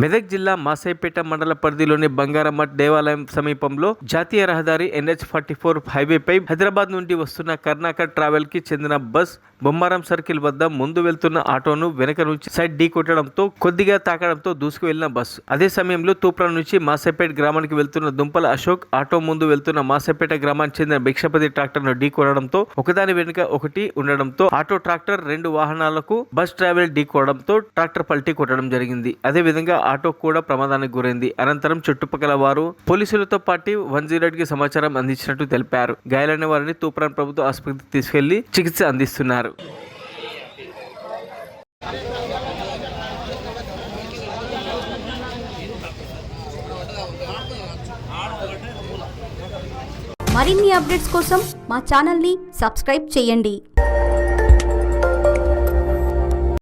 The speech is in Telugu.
మెదక్ జిల్లా మాసైపేట మండల పరిధిలోని బంగారమఠ్ దేవాలయం సమీపంలో జాతీయ రహదారి NH-44 హైవేపై హైదరాబాద్ నుండి వస్తున్న కర్ణాకర్ ట్రావెల్ కి చెందిన బస్ బొమ్మారం సర్కిల్ వద్ద ముందు వెళ్తున్న ఆటోను వెనక నుంచి సైడ్ ఢీ కొట్టడంతో కొద్దిగా తాకడంతో దూసుకు వెళ్లిన బస్సు అదే సమయంలో తూప్రా నుంచి మాసైపేట గ్రామానికి వెళ్తున్న దుంపల అశోక్ ఆటో ముందు వెళ్తున్న మాసైపేట గ్రామానికి చెందిన భిక్షపతి ట్రాక్టర్ను ఢీ కొట్టడంతో ఒకదాని వెనుక ఒకటి ఉండడంతో ఆటో ట్రాక్టర్ రెండు వాహనాలకు బస్ ట్రావెల్ ఢీ కొట్టడంతో ట్రాక్టర్ పల్టీ కొట్టడం జరిగింది. అదే విధంగా ఆటో కూడా ప్రమాదానికి గురైంది. అనంతరం చుట్టుపక్కల వారు పోలీసులతో పాటు 108కి సమాచారం అందించినట్టు తెలిపారు. గాయాలైన వారిని తూప్రాన్ ప్రభుత్వ ఆసుపత్రికి తీసుకెళ్లి చికిత్స అందిస్తున్నారు. మరిన్ని అప్డేట్స్ కోసం మా ఛానల్ని సబ్స్క్రైబ్ చేయండి.